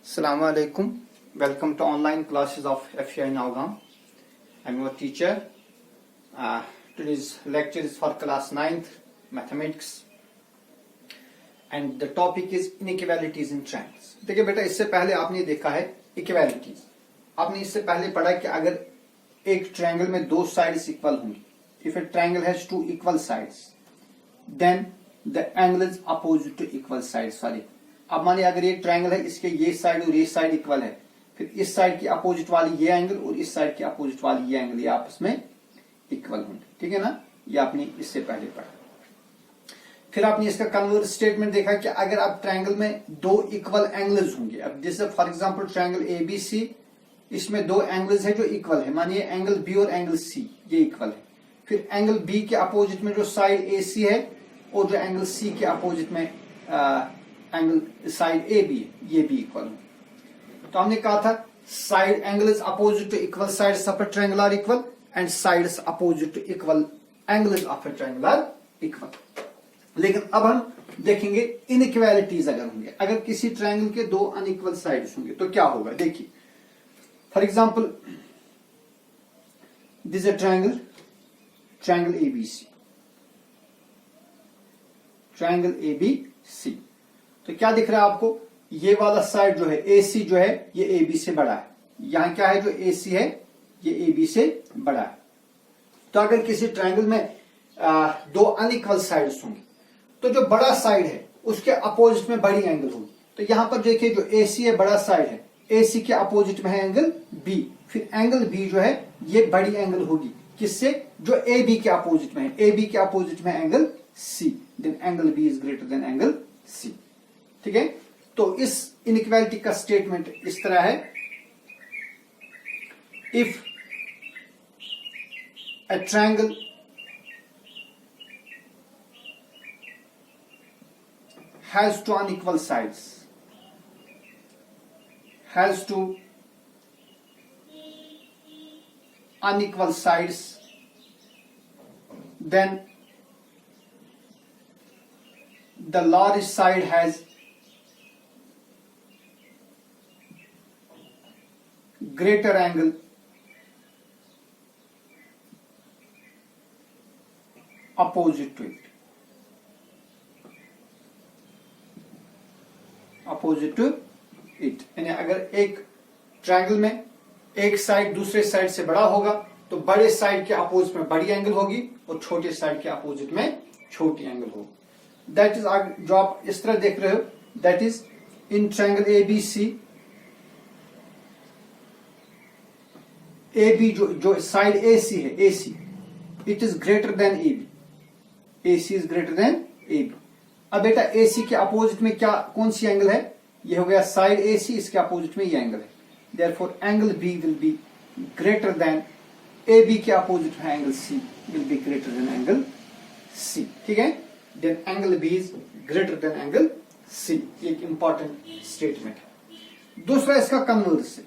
Assalamu alaikum. Welcome to online classes of FEI Navgam. I'm your teacher. Today's lecture is for class 9th mathematics and the topic is inequalities in triangles. देखिए बेटा, इससे पहले आपने देखा है equalities. आपने इससे पहले पढ़ा कि अगर एक ट्रायंगल में दो साइड्स इक्वल होंगी, if a triangle has two equal sides, then the angle is opposite to equal sides. Sorry. अब मानिए अगर एक ट्रायंगल है, इसके ये साइड और ये साइड इक्वल है, फिर इस साइड की अपोजिट वाली ये एंगल और इस साइड की अपोजिट वाली ये एंगल ये आपस में इक्वल होंगे. ठीक है ना, ये आपने इससे पहले पढ़ा. फिर आपने इसका कन्वर्स स्टेटमेंट देखा कि अगर आप ट्रायंगल में दो इक्वल एंगल्स होंगे, अब जैसे फॉर एग्जांपल ट्रायंगल एबीसी, इसमें दो एंगल्स है जो इक्वल है. मानिए एंगल बी और एंगल सी ये इक्वल है. फिर एंगल बी के अपोजिट में जो साइड ए सी है और जो एंगल सी के अपोजिट में एंगल साइड ए बी ये भी इक्वल हो. तो हमने कहा था side angle is opposite to equal sides of a triangle are equal and sides opposite to equal angles of a triangle are equal. लेकिन अब हम देखेंगे इनइक्वालिटीज अगर होंगे, अगर किसी ट्रायंगल के दो अनइक्वल साइड्स होंगे तो क्या होगा. देखिए for example this a triangle ABC, triangle ABC. तो क्या दिख रहा है आपको, ये वाला साइड जो है एसी जो है ये एबी से बड़ा है. यहां क्या है, जो एसी है ये एबी से बड़ा है. तो अगर किसी ट्रायंगल में दो अनइक्वल साइड्स होंगे तो जो बड़ा साइड है उसके अपोजिट में बड़ी एंगल होगी. तो यहां पर देखिए जो एसी है बड़ा साइड है, एसी के अपोजिट में है एंगल बी. फिर एंगल बी जो है ये बड़ी एंगल होगी किससे, जो ए बी के अपोजिट में है. ए बी के अपोजिट में angle C, then angle B is greater than angle C. ठीक है, तो इस इनइक्वालिटी का स्टेटमेंट इस तरह है, if a triangle has two unequal sides, has two unequal sides, then the large side has greater angle opposite to it, opposite to it. यानी अगर एक ट्रायंगल में एक साइड दूसरे साइड से बड़ा होगा तो बड़े साइड के अपोजिट में बड़ी एंगल होगी और छोटे साइड के अपोजिट में छोटी एंगल होगी. दैट इज जो आप इस तरह देख रहे हो, that is in triangle ABC, A B जो साइड ए सी है, A C it is greater than A B, A C is greater than A B. अब बेटा ए सी के अपोजिट में क्या कौन सी एंगल है, ये हो गया साइड ए सी, इसके अपोजिट में ये एंगल है. Therefore angle B will be greater than A B के अपोजिट में angle C will be greater than angle C. ठीक है, then angle B is greater than angle C. एक इंपॉर्टेंट स्टेटमेंट है. दूसरा इसका कन्वर्स है.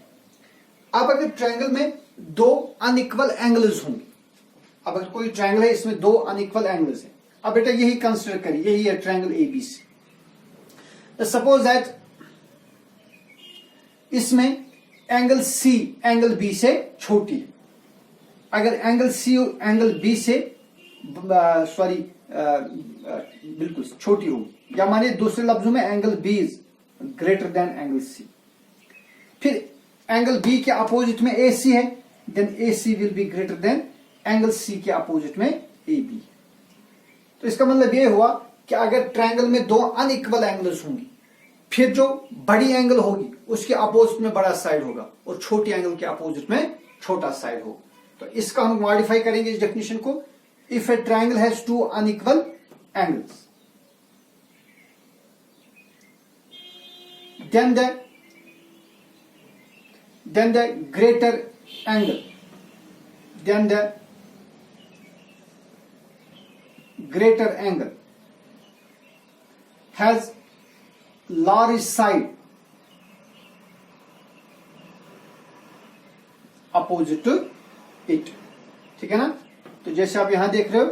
अब अगर ट्रायंगल में दो अनइक्वल एंगल्स होंगे, अब अगर कोई ट्रायंगल है इसमें दो अनइक्वल एंगल्स हैं, अब बेटा यही कंसिडर करिए, यही है ट्रायंगल एबीसी. सपोज दैट इसमें एंगल सी एंगल बी से छोटी है. अगर एंगल सी एंगल बी से बिल्कुल छोटी होगी, या मानिए दूसरे लफ्जों में angle B is greater than angle C. फिर एंगल बी के अपोजिट में ए सी है, then A C will be greater than angle C के अपोजिट में ए बी. तो इसका मतलब यह हुआ कि अगर ट्रायंगल में दो अनइक्वल एंगल्स होंगी, फिर जो बड़ी एंगल होगी उसके अपोजिट में बड़ा साइड होगा और छोटी एंगल के अपोजिट में छोटा साइड होगा. तो इसका हम मॉडिफाई करेंगे इस डेफिनेशन को. If a triangle has two unequal angles, then the greater angle, then the greater angle has large side opposite to it. ठीक है ना. तो जैसे आप यहां देख रहे हो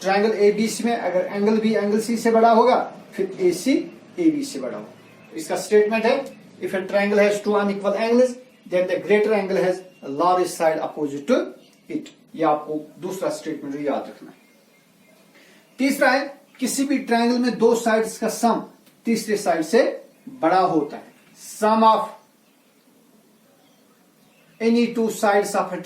ट्रायंगल एबीसी में अगर एंगल बी एंगल सी से बड़ा होगा फिर ए सी ए बी से बड़ा होगा. इसका स्टेटमेंट है If a triangle has two unequal angles, then the greater angle has a largest side opposite to it. ये आपको दूसरा स्टेटमेंट याद रखना है. तीसरा है, किसी भी ट्रायंगल में दो साइड्स का सम तीसरे साइड से बड़ा होता है. Sum of any two sides of a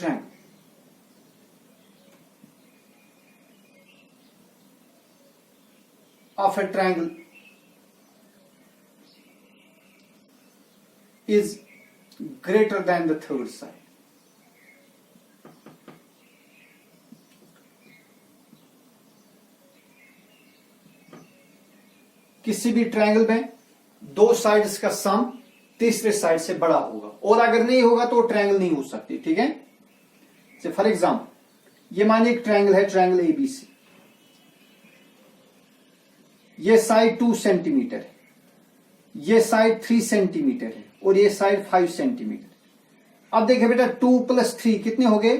triangle is greater than the third side. किसी भी ट्रायंगल में दो साइड्स का सम तीसरे साइड से बड़ा होगा, और अगर नहीं होगा तो ट्रायंगल नहीं हो सकती. ठीक है. से फॉर एग्जाम्पल ये मानिए एक ट्रायंगल है, ट्रायंगल एबीसी. ये साइड 2 सेंटीमीटर है, ये साइड 3 सेंटीमीटर है, और ये साइड 5 सेंटीमीटर. अब देखिए बेटा 2 + 3 कितने हो गए?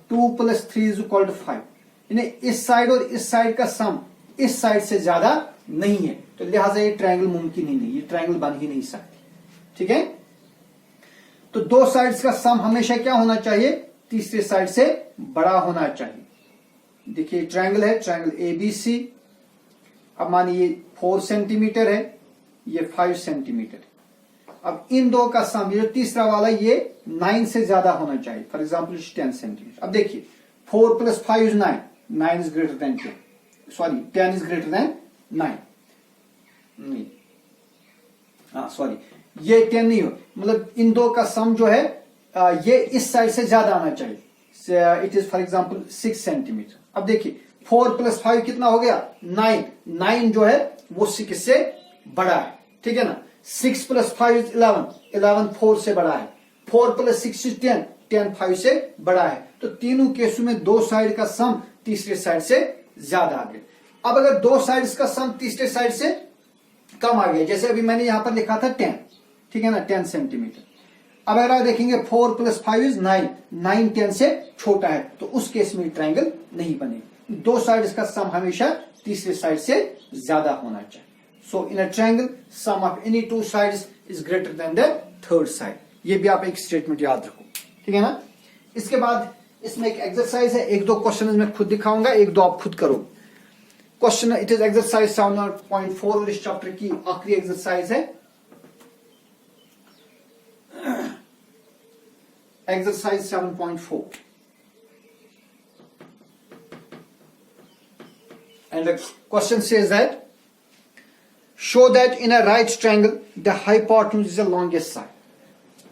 2 + 3 = 5. यानी इस साइड और इस साइड का सम इस साइड से ज्यादा नहीं है, तो लिहाजा ये ट्रायंगल मुमकिन ही नहीं, ये ट्रायंगल बन ही नहीं सकती. ठीक है. तो दो साइड्स का सम हमेशा क्या होना चाहिए? तीसरे साइड से बड़ा होना चाहिए. देखिए ट्रायंगल है, ट्रायंगल एबीसी. अब मानिए 4 सेंटीमीटर है, ये 5 सेंटीमीटर. अब इन दो का सम, ये तीसरा वाला, ये 9 से ज्यादा होना चाहिए. For example 10 centimetre. अब देखिए 4 + 5 = 9. 9 is greater than 10. Sorry 10 is greater than 9. नहीं, हाँ सॉरी, ये 10 नहीं हो, मतलब इन दो का सम जो है ये इस साइड से ज्यादा आना चाहिए. It is for example 6 centimetre. अब देखिए 4 + 5 कितना हो गया? 9. 9 जो है वो 6 से बड़ा है. ठीक है ना. 6 + 5 = 11. 11 4 से बड़ा है. 4 + 6 = 10. 10 5 से बड़ा है. तो तीनों केसों में दो साइड का सम तीसरे साइड से ज्यादा आ गया. अब अगर दो साइड्स का सम तीसरे साइड से कम आ गया, जैसे अभी मैंने यहां पर लिखा था 10. ठीक है ना, 10 सेंटीमीटर. अब अगर आप देखेंगे 4 + 5 = 9. 9 10 से छोटा है, तो उस केस में ट्रायंगल नहीं बनेगा. दो साइड्स का सम हमेशा तीसरे साइड से ज्यादा होना चाहिए. So in a triangle sum of any two sides is greater than the third side. ये भी आप एक स्टेटमेंट याद रखो. ठीक है ना. इसके बाद इसमें एक एक्सरसाइज है, एक दो क्वेश्चन मैं खुद दिखाऊंगा, एक दो आप खुद करो. क्वेश्चन इट इज एक्सरसाइज 7.4 और इस चैप्टर की आखिरी एक्सरसाइज है. Exercise 7.4. And the question says that show that in a right triangle the hypotenuse is the longest side.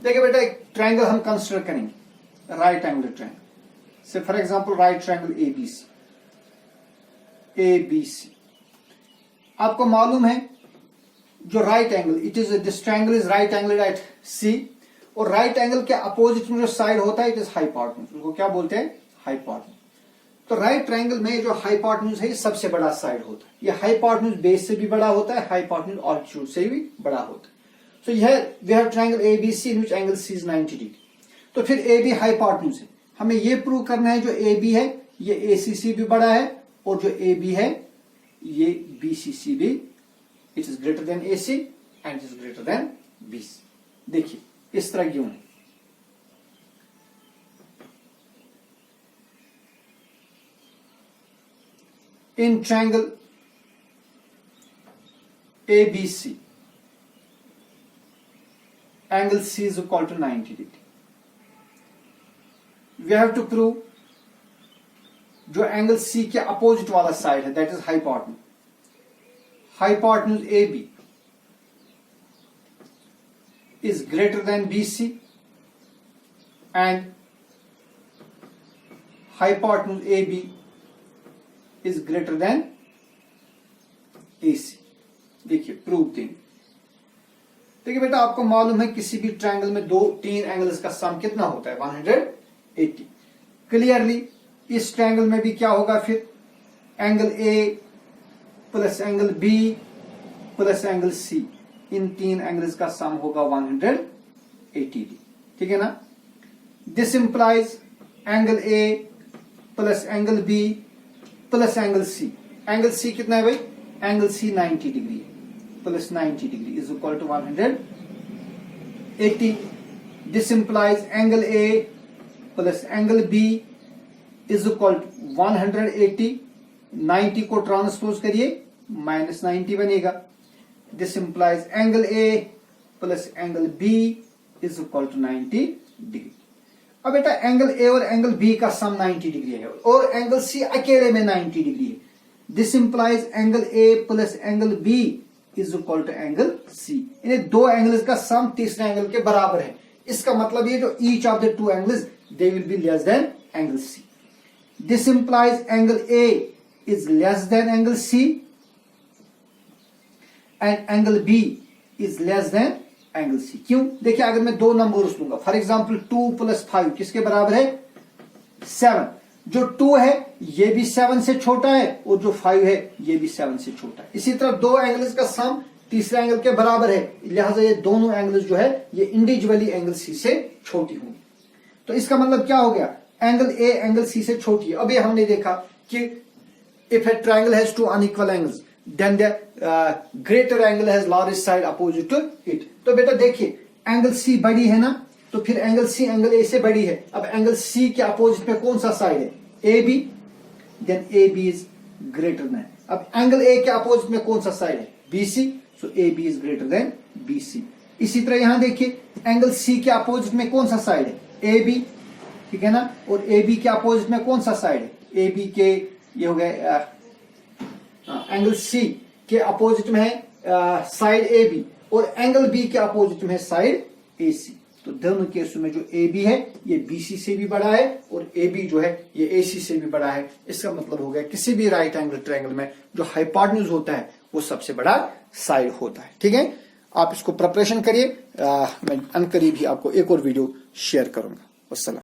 देखिए बेटा एक ट्रायंगल हम कंसिडर करेंगे, right angle triangle. Say for example right triangle ABC. ABC आपको मालूम है जो right angle, it is this triangle is right angle at C, और राइट एंगल के अपोजिट में जो साइड होता है इट इज हाइपोटेन्यूज. उसको क्या बोलते हैं? हाइपोटेन्यूज. तो राइट ट्रायंगल में जो हाइपोटेन्यूज है ये सबसे बड़ा साइड होता है. ये हाइपोटेन्यूज बेस से भी बड़ा होता है, हाइपोटेन्यूज ऑल्टीट्यूड से भी बड़ा होता है. तो यह we have triangle ABC in which angle C is 90 degree. तो फिर ए बी हाइपोटेन्यूज है, हमें ये प्रूव करना है जो ए बी है ये एसीसी भी बड़ा है, और जो ए बी है ये बीसीसी भी, it is greater then AC and it is greater then BC. देखिए इस तरह क्यों है. In triangle ABC angle C is equal to 90 degree. We have to prove जो एंगल C के अपोजिट वाला साइड है that is hypotenuse. Hypotenuse AB is greater than BC and hypotenuse AB is greater than AC. देखिए prove देंगे. देखिए बेटा आपको मालूम है किसी भी ट्रायंगल में दो तीन एंगल्स का सम कितना होता है? 180. क्लियरली इस ट्रायंगल में भी क्या होगा फिर? Angle A plus angle B plus angle C, इन तीन एंगल्स का सम होगा 180. ठीक है ना. This implies angle A plus angle B plus angle C. Angle C कितना है भाई? एंगल C 90 डिग्री है, plus 90 degree is equal to 180. 80. This implies angle A plus angle B is equal to 180. 90 को transpose करिए -90 बनेगा. This implies angle A plus angle B is equal to 90 degree. अब बेटा angle A और angle B का सम 90 degree है और angle C अकेले में 90 डिग्री है. This implies angle A plus angle B is equal to angle C. इन्हें दो एंगल्स का सम तीसरे एंगल के बराबर है. इसका मतलब ये जो each of the two angles they will be less than angle C. This implies angle A is less than angle C and angle B is less than angle C. क्यों? देखिए अगर मैं दो नंबर्स लूंगा, फॉर एग्जांपल 2 + 5 किसके बराबर है? 7. जो 2 है ये भी 7 से छोटा है और जो 5 है ये भी 7 से छोटा है. इसी तरह दो एंगल्स का सम तीसरे एंगल के बराबर है, लिहाजा ये दोनों एंगल्स जो है ये इंडिविजुअली एंगल सी से छोटी होंगी. तो इसका मतलब क्या हो गया? एंगल ए एंगल सी से छोटी है. अभी हमने देखा कि if a triangle has two unequal angles then the greater angle has largest side opposite to it. तो बेटा देखिए एंगल C बड़ी है ना, तो फिर एंगल C एंगल A से बड़ी है. अब एंगल C के अपोजिट में कौन सा साइड है? AB. then AB is greater than. अब एंगल A के अपोजिट में कौन सा साइड है? BC. so AB is greater than BC. इसी तरह यहां देखिए एंगल C के अपोजिट में कौन सा साइड है? AB. ठीक है ना, और AB के अपोजिट में कौन सा साइड है? AB के ये हो गया एंगल सी के अपोजिट में है साइड ए बी और एंगल बी के अपोजिट में है साइड ए सी. तो दोनों केसों में जो ए बी है ये बी सी से भी बड़ा है और ए बी जो है ये ए सी से भी बड़ा है. इसका मतलब हो गया किसी भी राइट एंगल ट्रायंगल में जो हाइपोटेन्यूज होता है वो सबसे बड़ा साइड होता है. ठीक है, आप इसको प्रिपरेशन करिए. मैं अनकरीब ही आपको एक और वीडियो शेयर करूंगा. वस्सलाम.